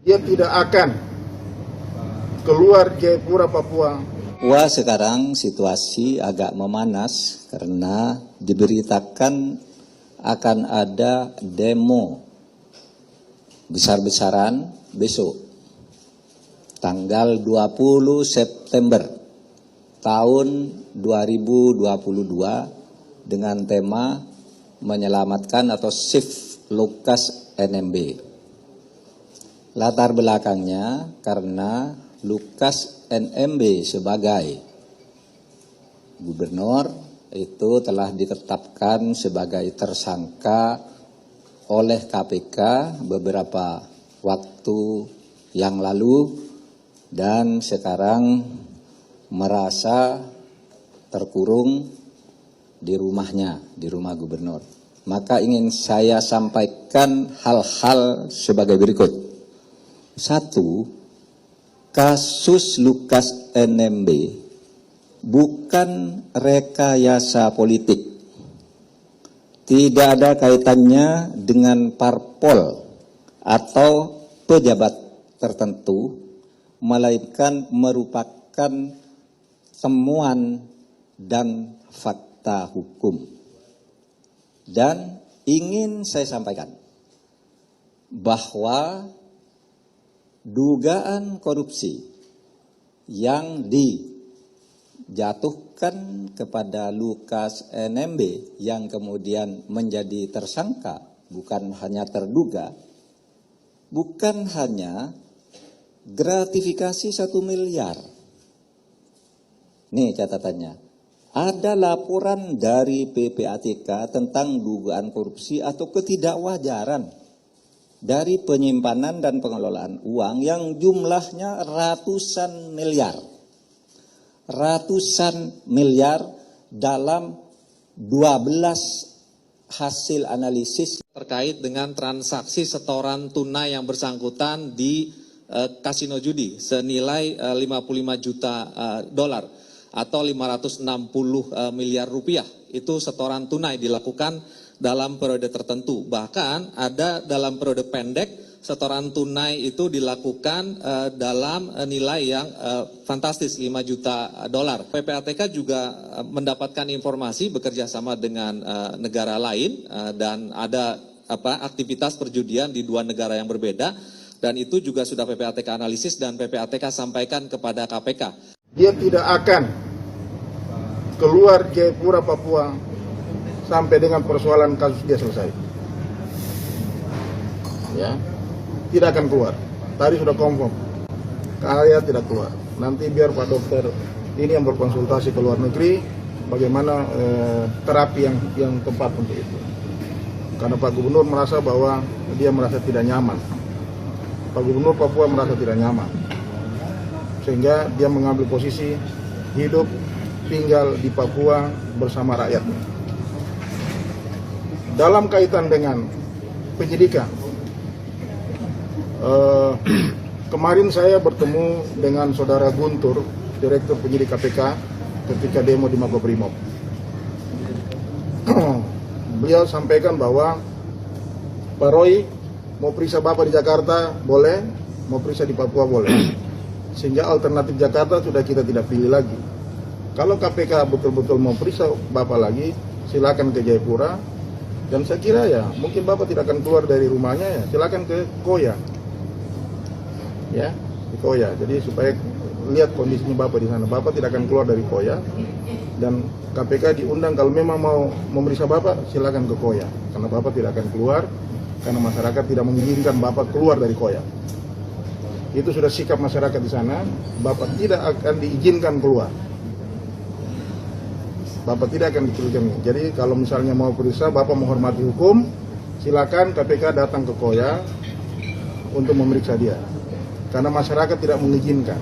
Dia tidak akan keluar Jayapura, Papua. Wah, sekarang situasi agak memanas karena diberitakan akan ada demo besar-besaran besok, tanggal 20 September tahun 2022 dengan tema menyelamatkan atau Save Lukas NMB. Latar belakangnya karena Lukas NMB sebagai gubernur itu telah ditetapkan sebagai tersangka oleh KPK beberapa waktu yang lalu dan sekarang merasa terkurung di rumahnya, di rumah gubernur. Maka ingin saya sampaikan hal-hal sebagai berikut. Satu, kasus Lukas NMB bukan rekayasa politik. Tidak ada kaitannya dengan parpol atau pejabat tertentu, melainkan merupakan temuan dan fakta hukum. Dan ingin saya sampaikan bahwa dugaan korupsi yang dijatuhkan kepada Lukas NMB yang kemudian menjadi tersangka, bukan hanya terduga, bukan hanya gratifikasi 1 miliar. Nih catatannya, ada laporan dari PPATK tentang dugaan korupsi atau ketidakwajaran dari penyimpanan dan pengelolaan uang yang jumlahnya ratusan miliar dalam 12 hasil analisis terkait dengan transaksi setoran tunai yang bersangkutan di kasino judi senilai 55 juta dolar atau 560 miliar rupiah. Itu setoran tunai dilakukan dalam periode tertentu. Bahkan ada dalam periode pendek setoran tunai itu dilakukan dalam nilai yang fantastis 5 juta dolar. PPATK juga mendapatkan informasi bekerja sama dengan negara lain dan ada aktivitas perjudian di 2 negara yang berbeda dan itu juga sudah PPATK analisis dan PPATK sampaikan kepada KPK. Dia tidak akan keluar Jayapura, Papua sampai dengan persoalan kasus dia selesai. Ya, tidak akan keluar. Tadi sudah confirm, Kaya tidak keluar. Nanti biar Pak Dokter ini yang berkonsultasi ke luar negeri, bagaimana terapi yang tepat untuk itu. Karena Pak Gubernur merasa bahwa dia merasa tidak nyaman. Pak Gubernur Papua merasa tidak nyaman, sehingga dia mengambil posisi hidup tinggal di Papua bersama rakyatnya. Dalam kaitan dengan penyidikan, kemarin saya bertemu dengan Saudara Guntur, Direktur Penyidik KPK, ketika demo di Makobrimob. Beliau sampaikan bahwa Pak Roy mau periksa Bapak di Jakarta boleh, mau periksa di Papua boleh. Sehingga alternatif Jakarta sudah kita tidak pilih lagi. Kalau KPK betul-betul mau periksa Bapak lagi, silakan ke Jayapura. Dan saya kira ya, mungkin Bapak tidak akan keluar dari rumahnya ya, silakan ke Koya. Ya, di Koya. Jadi supaya lihat kondisinya Bapak di sana. Bapak tidak akan keluar dari Koya. Dan KPK diundang kalau memang mau memeriksa Bapak, silakan ke Koya. Karena Bapak tidak akan keluar, karena masyarakat tidak menginginkan Bapak keluar dari Koya. Itu sudah sikap masyarakat di sana, Bapak tidak akan diizinkan keluar. Bapak tidak akan dicurigai. Jadi kalau misalnya mau periksa, Bapak menghormati hukum, silakan KPK datang ke Koya untuk memeriksa dia. Karena masyarakat tidak mengizinkan.